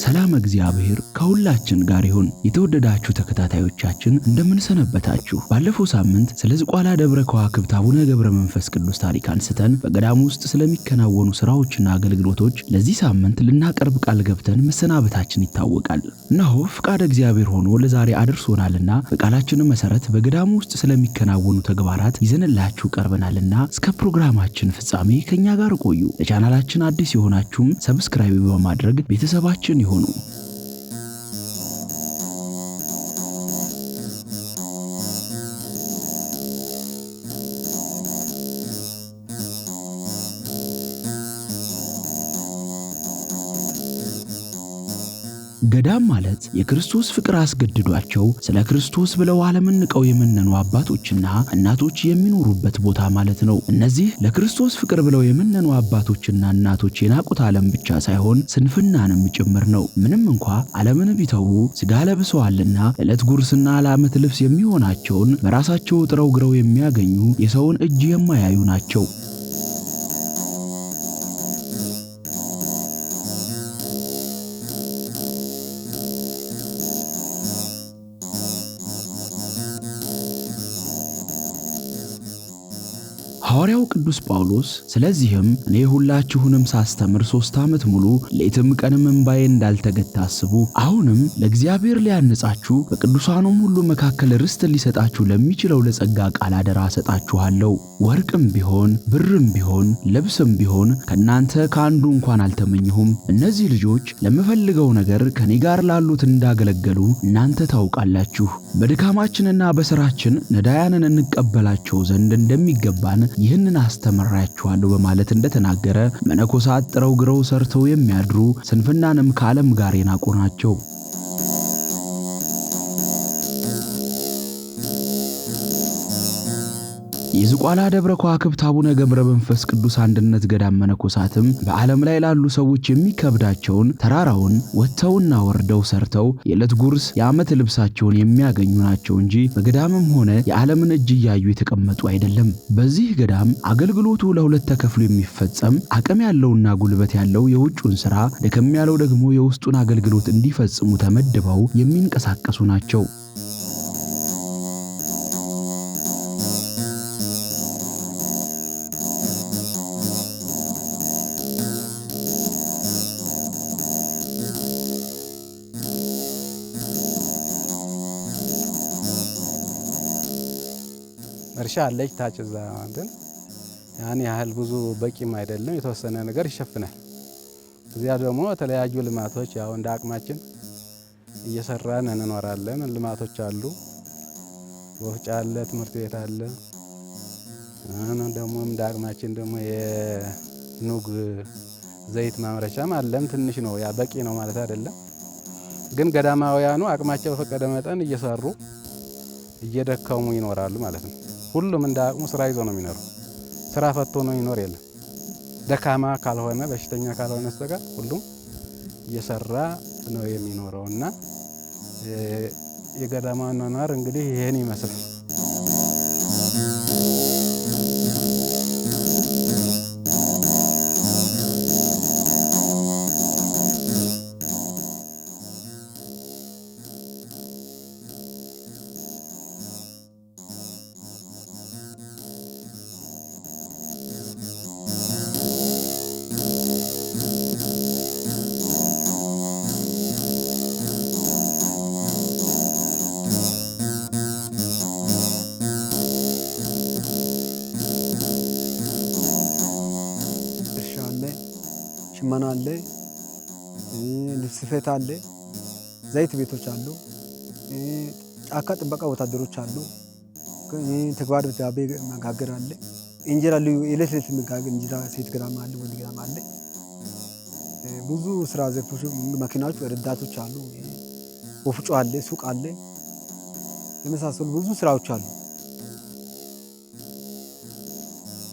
ሰላም እግዚአብሔር ከሁላችን ጋር ይሁን። የተወደዳችሁ ተከታታዮቻችን እንደምን ሰነበታችሁ? ባለፈው ሳምንት ስለ ዝቋላ ደብረ ከዋክብት አቡነ ገብረ መንፈስ ቅዱስ ታሪክ አንስተን በገዳሙ ውስጥ ስለሚከናወኑ ስራዎችና አገልግሎቶች ለዚህ ሳምንት ልናቀርብ ቃል ገብተን መሰናበታችን ይታወቃል። እነሆ ፍቃድ እግዚአብሔር ሆኖ ለዛሬ አድርሶናልና በቃላችን መሰረት በገዳሙ ውስጥ ስለሚከናወኑ ተግባራት ይዘንላችሁ ቀርበናልና እስከ ፕሮግራማችን ፍጻሜ ከኛ ጋር ቆዩ። ለቻናላችን አዲስ የሆናችሁም ሰብስክራይብ በማድረግ ቤተሰባችን ይሁኑ። ገዳም ማለት የክርስቶስ ፍቅር አስገድዷቸው ስለ ክርስቶስ ብለው ዓለምን ንቀው የመነኑ አባቶችና እናቶች የሚኖሩበት ቦታ ማለት ነው። እነዚህ ለክርስቶስ ፍቅር ብለው የመነኑ አባቶችና እናቶች የናቁት ዓለም ብቻ ሳይሆን ስንፍናንም ጭምር ነው። ምንም እንኳ ዓለምን ቢተዉ ሥጋ ለብሰዋልና ዕለት ጉርስና ለዓመት ልብስ የሚሆናቸውን በራሳቸው ጥረው ግረው የሚያገኙ የሰውን እጅ የማያዩ ናቸው። ሐዋርያው ቅዱስ ጳውሎስ ስለዚህም እኔ ሁላችሁንም ሳስተምር 3 ዓመት ሙሉ ሌትም ቀንም እንባዬ እንዳልተገታ አስቡ። አሁንም ለእግዚአብሔር ሊያነጻችሁ በቅዱሳኑም ሁሉ መካከል ርስት ሊሰጣችሁ ለሚችለው ለጸጋ ቃል አደራ ሰጣችኋለሁ። ወርቅም ቢሆን ብርም ቢሆን ልብስም ቢሆን ከናንተ ካንዱ እንኳን አልተመኘሁም። እነዚህ ልጆች ለምፈልገው ነገር ከኔ ጋር ላሉት እንዳገለገሉ እናንተ ታውቃላችሁ። በድካማችንና በሥራችን ነዳያንን እንቀበላቸው ዘንድ እንደሚገባን ይህንን አስተምራችኋለሁ በማለት እንደተናገረ መነኮሳት ጥረው ግረው ሰርተው የሚያድሩ ስንፍናንም ከዓለም ጋር የናቁ ናቸው። የዝቋላ ደብረ ከዋክብት አቡነ ገብረ መንፈስ ቅዱስ አንድነት ገዳም መነኮሳትም በዓለም ላይ ላሉ ሰዎች የሚከብዳቸውን ተራራውን ወጥተውና ወርደው ሰርተው የዕለት ጉርስ የዓመት ልብሳቸውን የሚያገኙ ናቸው እንጂ በገዳምም ሆነ የዓለምን እጅ እያዩ የተቀመጡ አይደለም። በዚህ ገዳም አገልግሎቱ ለሁለት ተከፍሎ የሚፈጸም አቅም ያለውና ጉልበት ያለው የውጭውን ሥራ፣ ደከም ያለው ደግሞ የውስጡን አገልግሎት እንዲፈጽሙ ተመድበው የሚንቀሳቀሱ ናቸው። እርሻ አለች ታጭዛ እንትን ያን ያህል ብዙ በቂም አይደለም፣ የተወሰነ ነገር ይሸፍናል። እዚያ ደግሞ የተለያዩ ልማቶች ያው እንደ አቅማችን እየሰራን እንኖራለን። ልማቶች አሉ፣ ወፍጫ አለ፣ ትምህርት ቤት አለ። ደግሞ እንደ አቅማችን ደግሞ የኑግ ዘይት ማምረቻም አለም። ትንሽ ነው፣ ያ በቂ ነው ማለት አይደለም። ግን ገዳማውያኑ አቅማቸው በፈቀደ መጠን እየሰሩ እየደከሙ ይኖራሉ ማለት ነው። ሁሉም እንደ አቅሙ ስራ ይዞ ነው የሚኖረው። ስራ ፈቶ ነው ይኖር የለም። ደካማ ካልሆነ በሽተኛ ካልሆነ በስተቀር ሁሉም እየሰራ ነው የሚኖረውና የገዳማው ኗኗር እንግዲህ ይሄን ይመስላል። ሽመና አለ፣ ልብስ ስፌት አለ፣ ዘይት ቤቶች አሉ፣ ጫካ ጥበቃ ወታደሮች አሉ፣ ተግባር ዳቤ መጋገር አለ፣ እንጀራ ልዩ የዕለት መጋገር እንጀራ ሴት ገዳም አለ፣ ወንድ ገዳም አለ። ብዙ ስራ ዘርፎች መኪናዎች ረዳቶች አሉ፣ ወፍጮ አለ፣ ሱቅ አለ፣ የመሳሰሉ ብዙ ስራዎች አሉ።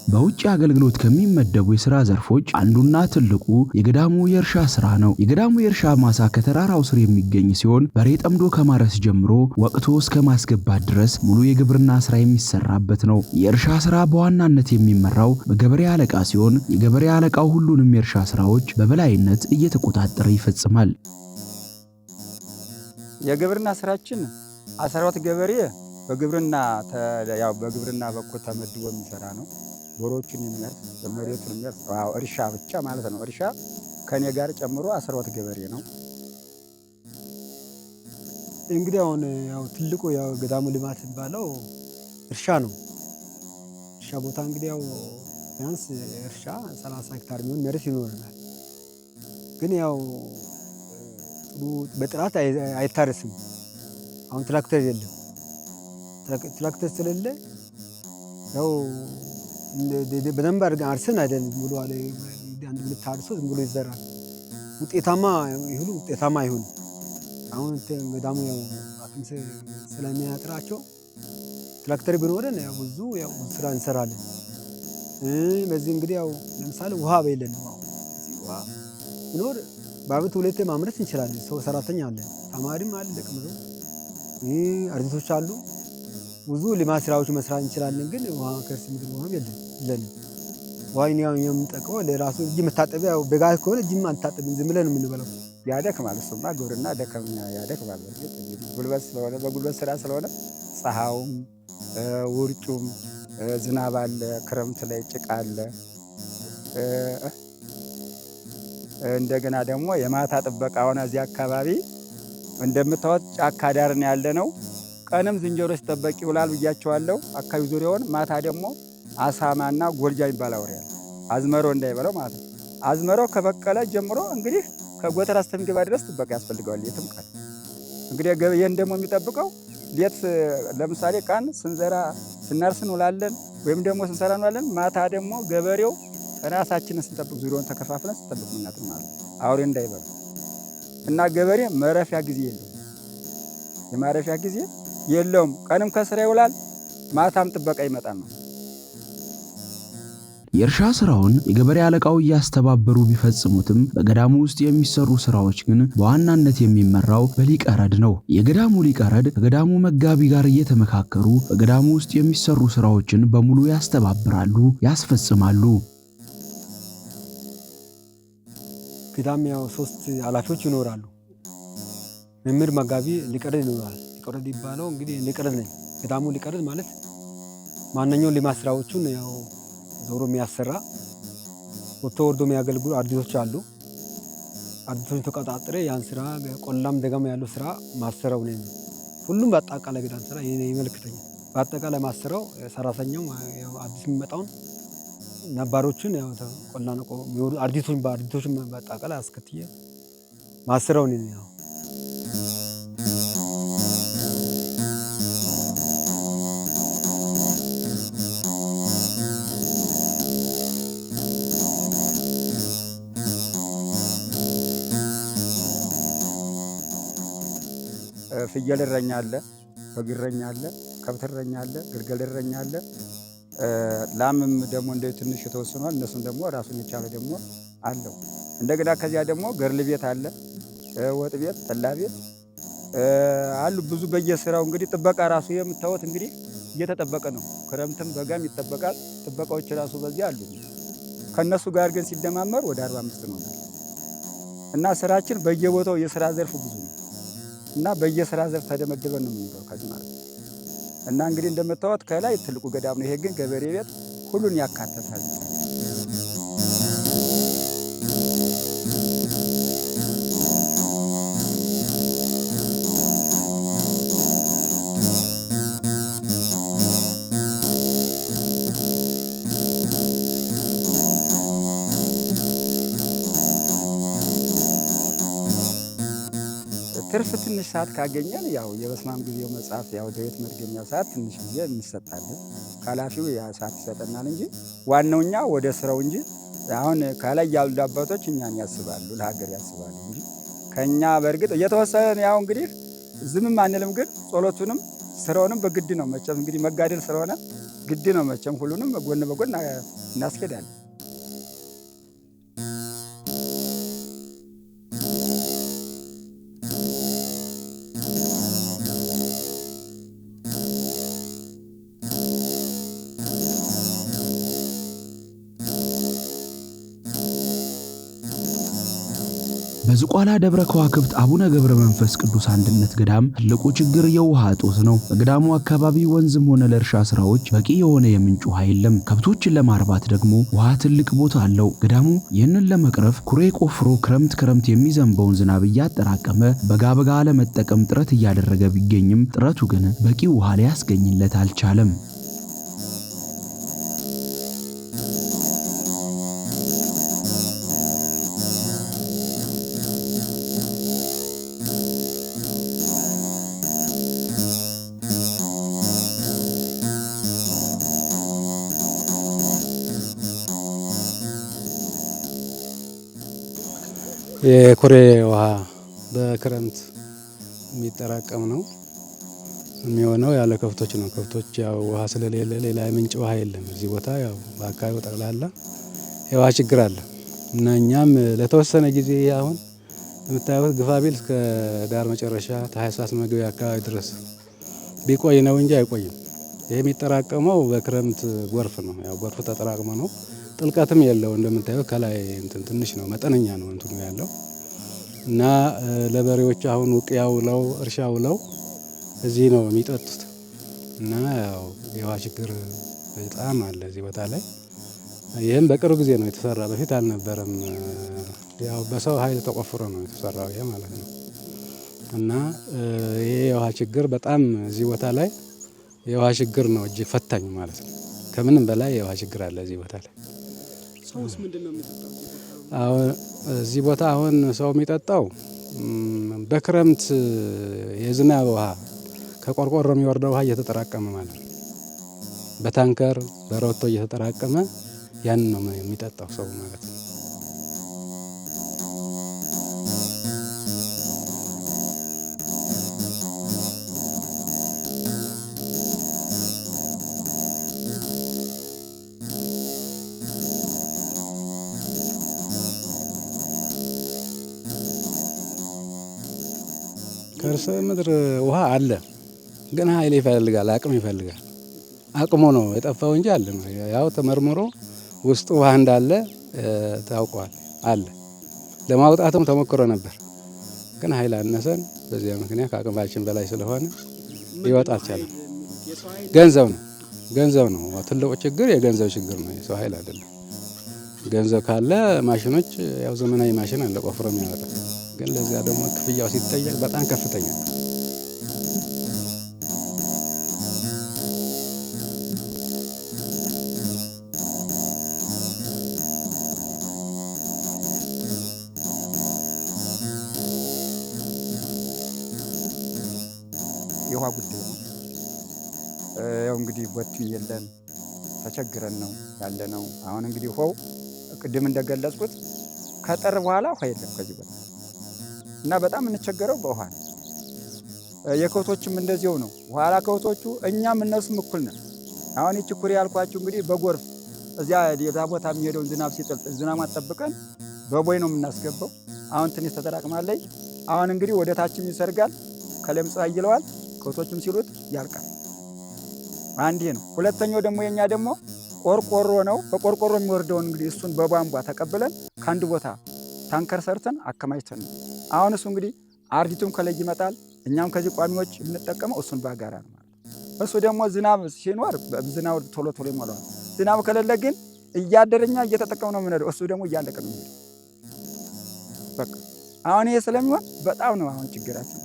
በውጭ አገልግሎት ከሚመደቡ የሥራ ዘርፎች አንዱና ትልቁ የገዳሙ የእርሻ ሥራ ነው። የገዳሙ የእርሻ ማሳ ከተራራው ስር የሚገኝ ሲሆን በሬ ጠምዶ ከማረስ ጀምሮ ወቅቶ እስከ ማስገባት ድረስ ሙሉ የግብርና ሥራ የሚሰራበት ነው። የእርሻ ሥራ በዋናነት የሚመራው በገበሬ አለቃ ሲሆን የገበሬ አለቃው ሁሉንም የእርሻ ሥራዎች በበላይነት እየተቆጣጠረ ይፈጽማል። የግብርና ስራችን አስራዎት ገበሬ በግብርና ያው በግብርና በኩል ተመድቦ የሚሰራ ነው። ቦሮችን የሚያርስ መሬቱን የሚያርስ እርሻ ብቻ ማለት ነው። እርሻ ከኔ ጋር ጨምሮ አስራዎት ገበሬ ነው። እንግዲህ አሁን ያው ትልቁ ያው ገዳሙ ልማት የሚባለው እርሻ ነው። እርሻ ቦታ እንግዲህ ያው ቢያንስ እርሻ 30 ሄክታር የሚሆን መሬት ይኖረናል። ግን ያው በጥራት አይታረስም። አሁን ትራክተር የለም። ትራክተር ስለሌለ ያው በደንብ አድርገን አርሰን አይደለም ብሎ አለ አንድ ሁለት ታርሶ ዝም ብሎ ይዘራል። ውጤታማ አይሆንም። አሁን ገዳሙ ያው አቅም ስለሚያጥራቸው ትራክተር ቢኖረን ያው ብዙ ስራ እንሰራለን። በዚህ እንግዲህ ያው ለምሳሌ ውሃ በየለንም። ውሃ ቢኖር በአመት 2 ማምረት እንችላለን። ሰው ሰራተኛ አለ፣ ተማሪም አለ፣ ለቅምሮ አርቲስቶች አሉ። ብዙ ልማት ስራዎች መስራት እንችላለን። ግን ውሃ ከርስ ምድር ውሃ የለንም። ውሃ የምንጠቀመው ለራሱ እጅ መታጠቢያ በጋ ከሆነ እጅም አንታጠብም፣ ዝም ብለን የምንበላው። ያደክማል። እሱማ ግብርና ያደክማል። እንግዲህ ጉልበት ስለሆነ በጉልበት ስራ ስለሆነ ፀሐዩም ውርጩም ዝናብ አለ፣ ክረምት ላይ ጭቃ አለ። እንደገና ደግሞ የማታ ጥበቃ ሆነ እዚህ አካባቢ እንደምታወት ጫካ ዳር ነው ያለነው። ቀንም ዝንጀሮ ሲጠበቅ ይውላል ብያቸዋለሁ። አካባቢ ዙሪያውን ማታ ደግሞ አሳማና ጎልጃ የሚባል አውሬ አለ። አዝመሮ እንዳይበላው ማለት ነው። አዝመሮ ከበቀለ ጀምሮ እንግዲህ ከጎተራ እስከሚገባ ድረስ ጥበቃ ያስፈልገዋል። የትም ቀን እንግዲህ ይህን ደግሞ የሚጠብቀው ሌት ለምሳሌ ቀን ስናርስ እንውላለን ወይም ደግሞ ስንሰራ እንውላለን። ማታ ደግሞ ገበሬው ራሳችንን ስንጠብቅ ዙሪያውን ተከፋፍለን ስንጠብቅ ምናምን ማለት አውሬ እንዳይበላ እና ገበሬ ማረፊያ ጊዜ የለውም። የማረፊያ ጊዜ የለውም። ቀንም ከስራ ይውላል፣ ማታም ጥበቃ ይመጣል ነው። የእርሻ ስራውን የገበሬ አለቃው እያስተባበሩ ቢፈጽሙትም በገዳሙ ውስጥ የሚሰሩ ስራዎች ግን በዋናነት የሚመራው በሊቀ ረድ ነው። የገዳሙ ሊቀ ረድ ከገዳሙ መጋቢ ጋር እየተመካከሩ በገዳሙ ውስጥ የሚሰሩ ስራዎችን በሙሉ ያስተባብራሉ፣ ያስፈጽማሉ። ገዳም ያው 3 ኃላፊዎች ይኖራሉ። መምህር፣ መጋቢ፣ ሊቀ ረድ ይኖራል። ሊቀ ረድ ይባለው እንግዲህ ሊቀ ረድ ነኝ። ገዳሙ ሊቀ ረድ ማለት ማንኛውም ልማት ስራዎቹን ያው ዞሮ የሚያሰራ ወጥቶ ወርዶ የሚያገልግሉ አርዲቶች አሉ። አርዲቶች ተቆጣጥሬ ያን ስራ ቆላም ደጋም ያለው ስራ ማሰራው ነኝ። ሁሉም በአጠቃላይ ገዳም ስራ ይመልከተኛል። በአጠቃላይ ማሰራው ሰራተኛው ያው አዲስ የሚመጣውን ነባሮችን ያው ቆላ ነው አርዲቶችን በአጠቃላይ አስከትዬ ማሰራው ነኝ ያው ፍየል እረኛ አለ፣ በግ እረኛ አለ፣ ከብት እረኛ አለ፣ ግልገል እረኛ አለ። ላምም ደግሞ እንደ ትንሽ ተወስኗል። እነሱም ደግሞ ራሱን የቻለ ደግሞ አለው። እንደገና ከዚያ ደግሞ ገርል ቤት አለ፣ ወጥ ቤት፣ ጠላ ቤት አሉ። ብዙ በየስራው እንግዲህ ጥበቃ ራሱ የምታዩት እንግዲህ እየተጠበቀ ነው። ክረምትም በጋም ይጠበቃል። ጥበቃዎች ራሱ በዚህ አሉ። ከነሱ ጋር ግን ሲደማመር ወደ 45 ነው እና ስራችን በየቦታው የስራ ዘርፍ ብዙ ነው እና በየስራ ዘርፍ ተደመደበን ነው የምንለው ከዚህ ማለት ነው። እና እንግዲህ እንደምታዩት ከላይ ትልቁ ገዳም ነው። ይሄ ግን ገበሬ ቤት ሁሉን ያካተታል። ትርፍ ትንሽ ሰዓት ካገኘን ያው የበስማም ጊዜው መጽሐፍ ያው ዳዊት መድገሚያው ሰዓት ትንሽ ጊዜ እንሰጣለን። ኃላፊው ያ ሰዓት ይሰጠናል እንጂ ዋናውኛ ወደ ስራው እንጂ አሁን ከላይ ያሉ አባቶች እኛን ያስባሉ፣ ለሀገር ያስባሉ እንጂ ከኛ በእርግጥ እየተወሰነ ያው እንግዲህ ዝምም አንልም። ግን ጸሎቱንም ስራውንም በግድ ነው መቼም እንግዲህ መጋደል ስለሆነ ግድ ነው መቼም ሁሉንም ጎን በጎን እናስኬዳለን። በዝቋላ ደብረ ከዋክብት አቡነ ገብረ መንፈስ ቅዱስ አንድነት ገዳም ትልቁ ችግር የውሃ እጦት ነው። በገዳሙ አካባቢ ወንዝም ሆነ ለእርሻ ስራዎች በቂ የሆነ የምንጭ ውሃ የለም። ከብቶችን ለማርባት ደግሞ ውሃ ትልቅ ቦታ አለው። ገዳሙ ይህንን ለመቅረፍ ኩሬ ቆፍሮ ክረምት የሚዘንበውን ዝናብ እያጠራቀመ በጋ ለመጠቀም ጥረት እያደረገ ቢገኝም ጥረቱ ግን በቂ ውሃ ሊያስገኝለት አልቻለም። የኩሬ ውሃ በክረምት የሚጠራቀም ነው የሚሆነው ያለ ከብቶች ነው። ከብቶች ያው ውሃ ስለሌለ ሌላ የምንጭ ውሃ የለም። እዚህ ቦታ ያው በአካባቢው ጠቅላላ የውሃ ችግር አለ እና እኛም ለተወሰነ ጊዜ አሁን የምታዩት ግፋቢል እስከ ዳር መጨረሻ ታህሳስ መግቢያ አካባቢ ድረስ ቢቆይ ነው እንጂ አይቆይም። ይሄ የሚጠራቀመው በክረምት ጎርፍ ነው። ያው ጎርፍ ተጠራቅሞ ነው። ጥልቀትም የለው እንደምታዩት ከላይ ትንሽ ነው፣ መጠነኛ ነው እንትኑ ያለው እና ለበሬዎች አሁን ውቅያ ውለው እርሻ ውለው እዚህ ነው የሚጠጡት እና ያው የውሃ ችግር በጣም አለ እዚህ ቦታ ላይ። ይህም በቅርብ ጊዜ ነው የተሰራ፣ በፊት አልነበረም። ያው በሰው ኃይል ተቆፍሮ ነው የተሰራው ይሄ ማለት ነው እና ይሄ የውሃ ችግር በጣም እዚህ ቦታ ላይ የውሃ ችግር ነው እጅግ ፈታኝ ማለት ነው። ከምንም በላይ የውሃ ችግር አለ እዚህ ቦታ ላይ። ሰውስ ምንድነው የሚጠጣው? አሁን እዚህ ቦታ አሁን ሰው የሚጠጣው በክረምት የዝናብ ውሃ ከቆርቆሮ የሚወርደው ውሃ እየተጠራቀመ ማለት ነው። በታንከር በሮቶ እየተጠራቀመ ያን ነው የሚጠጣው ሰው ማለት ነው። ከርሰ ምድር ውሃ አለ፣ ግን ኃይል ይፈልጋል፣ አቅም ይፈልጋል። አቅሙ ነው የጠፋው እንጂ አለ ነው። ያው ተመርምሮ ውስጡ ውሃ እንዳለ ታውቋል። አለ ለማውጣትም ተሞክሮ ነበር፣ ግን ኃይል አነሰን። በዚያ ምክንያት ከአቅማችን በላይ ስለሆነ ሊወጣ አልቻለም። ገንዘብ ነው ትልቁ ችግር፣ የገንዘብ ችግር ነው፣ የሰው ኃይል አይደለም። ገንዘብ ካለ ማሽኖች፣ ያው ዘመናዊ ማሽን አለ ቆፍሮ የሚያወጣ፣ ግን ለዚያ ደግሞ ክፍያው ሲጠየቅ በጣም ከፍተኛ ነው። የውሃ ጉዳይ ነው። ያው እንግዲህ ቦትም የለን ተቸግረን ነው ያለ ነው። አሁን እንግዲህ ውሃው ቅድም እንደገለጽኩት ከጥር በኋላ ውሃ የለም ከዚህ ቦታ እና በጣም እንቸገረው በውሃ ነው። የከብቶችም እንደዚሁ ነው። ኋላ ከብቶቹ እኛም እነሱም እኩል ነን። አሁን ይቺ ኩሬ ያልኳችሁ እንግዲህ በጎርፍ እዚያ ሌላ ቦታ የሚሄደውን ዝናብ ሲጥል ዝናብ ጠብቀን በቦይ ነው የምናስገባው። አሁን ትንሽ ተጠራቅማለች። አሁን እንግዲህ ወደ ታችም ይሰርጋል፣ ከለምጽ ይለዋል። ከብቶችም ሲሉት ያልቃል። አንዴ ነው። ሁለተኛው ደግሞ የኛ ደግሞ ቆርቆሮ ነው። በቆርቆሮ የሚወርደውን እንግዲህ እሱን በቧንቧ ተቀብለን ከአንድ ቦታ ታንከር ሰርተን አከማችተን ነው። አሁን እሱ እንግዲህ አርዲቱም ከላይ ይመጣል። እኛም ከዚህ ቋሚዎች የምንጠቀመው እሱን ባጋራ ነው ማለት። እሱ ደግሞ ዝናብ ሲኖር ዝናብ ቶሎ ይሞላዋል። ዝናብ ከሌለ ግን እያደረኛ እየተጠቀምነው የምንሄደው፣ እሱ ደግሞ እያለቀ ነው የሚሄደው። በቃ አሁን ይሄ ስለሚሆን በጣም ነው አሁን ችግራችን።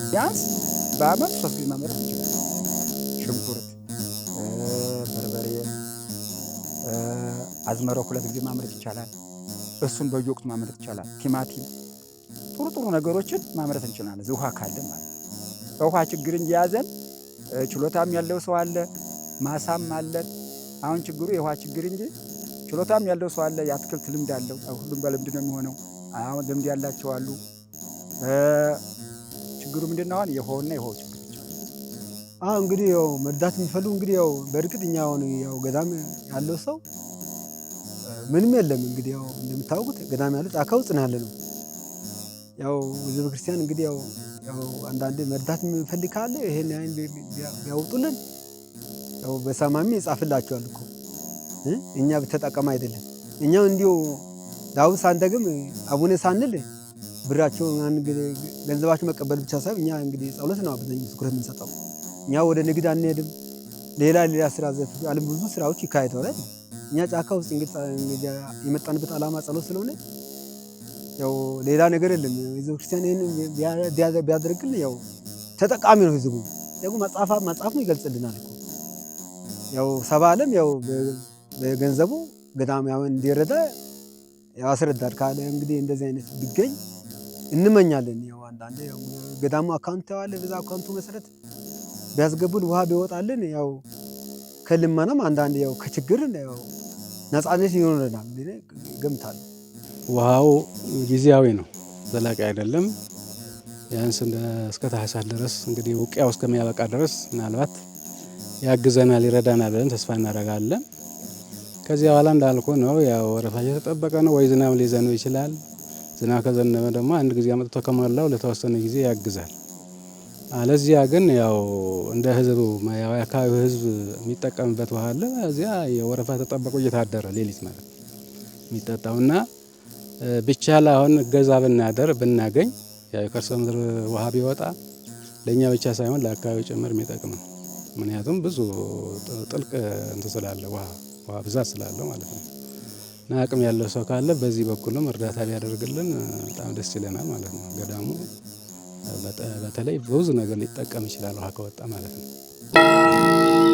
ቢያንስ በአመት 3 ጊዜ ማምረት እንችላለን። ሽንኩርት፣ በርበሬ፣ አዝመራው 2 ጊዜ ማምረት ይቻላል። እሱን በየወቅቱ ማምረት ይቻላል። ቲማቲም፣ ጥሩ ነገሮችን ማምረት እንችላለን። ውሃ ካለ ማለት ነው። ውሃ ችግር እንጂ ያዘን ችሎታም ያለው ሰው አለ፣ ማሳም አለ። አሁን ችግሩ የውሃ ችግር እንጂ ችሎታም ያለው ሰው አለ፣ የአትክልት ልምድ አለው። ሁሉም በልምድ ነው የሚሆነው። አሁን ልምድ ያላቸው አሉ። ችግሩ ምንድነው? አሁን የውሃውና የውሃው ችግር ብቻ። እንግዲህ ያው መርዳት የሚፈልጉ እንግዲህ ያው በእርግጥ እኛ አሁን ያው ገዳም ያለው ሰው ምንም የለም። እንግዲህ ያው እንደምታውቁት ገዳም ያለው ጫካ ውስጥ ነው ያለነው። ያው ህዝበ ክርስቲያን እንግዲህ ያው አንዳንዴ መርዳት የሚፈልግ ካለ ይሄን አይን ቢያውጡልን ያው በሰማሚ ይጻፍላቸዋል እኮ እኛ በተጠቀም አይደለም። እኛው እንዲሁ ዳዊት ሳንደግም አቡነ ሳንል ብራቸው ገንዘባቸው መቀበል ብቻ ሳይሆን እኛ እንግዲህ ጸሎት ነው አብዛኛው ትኩረት የምንሰጠው። እኛ ወደ ንግድ አንሄድም። ሌላ ስራ ዘርፍ ዓለም ብዙ ስራዎች ይካሄዳሉ። እኛ ጫካ ውስጥ እንግዲህ የመጣንበት ዓላማ ጸሎት ስለሆነ ያው ሌላ ነገር የለም። ህዝበ ክርስቲያን ይሄን ቢያደርግልን ያው ተጠቃሚ ነው ህዝቡ። ደግሞ መጽሐፉ ይገልጽልናል እኮ ያው ሰባ ዓለም ያው በገንዘቡ ገዳም ያው እንዲረዳ ያስረዳል ካለ እንግዲህ እንደዚህ አይነት ቢገኝ እንመኛለን። ያው አንዳንዴ ያው ገዳሙ አካውንት ያለ በዛ አካውንቱ መሰረት ቢያስገቡን ውሃ ቢወጣልን ያው ከልመናም አንዳንዴ ያው ከችግር ያው ነፃነት ይኖረናል ገምታለሁ። ውሃው ጊዜያዊ ነው፣ ዘላቂ አይደለም። ያንስ እስከ ታህሳስ ድረስ እንግዲህ ውቅያው እስከሚያበቃ ድረስ ምናልባት ያግዘናል፣ ይረዳናል ብለን ተስፋ እናደርጋለን። ከዚያ በኋላ እንዳልኩ ነው ያው ወረፋ እየተጠበቀ ነው። ወይ ዝናብ ሊዘንብ ይችላል። ዝናብ ከዘነበ ደግሞ አንድ ጊዜ አመጥቶ ከሞላው ለተወሰነ ጊዜ ያግዛል። አለዚያ ግን ያው እንደ ህዝቡ የአካባቢው ህዝብ የሚጠቀምበት ውሃ አለ። እዚያ የወረፋ ተጠበቆ እየታደረ ሌሊት ማለት የሚጠጣውና ብቻላ አሁን እገዛ ብናገኝ ያው የከርሰ ምድር ውሃ ቢወጣ ለኛ ብቻ ሳይሆን ለአካባቢው ጭምር የሚጠቅም ነው። ምክንያቱም ብዙ ጥልቅ እንትን ስላለ ውሃ ብዛት ስላለው ማለት ነው። እና አቅም ያለው ሰው ካለ በዚህ በኩልም እርዳታ ቢያደርግልን በጣም ደስ ይለናል ማለት ነው። ገዳሙ በተለይ ብዙ ነገር ሊጠቀም ይችላል ውሃ ከወጣ ማለት ነው።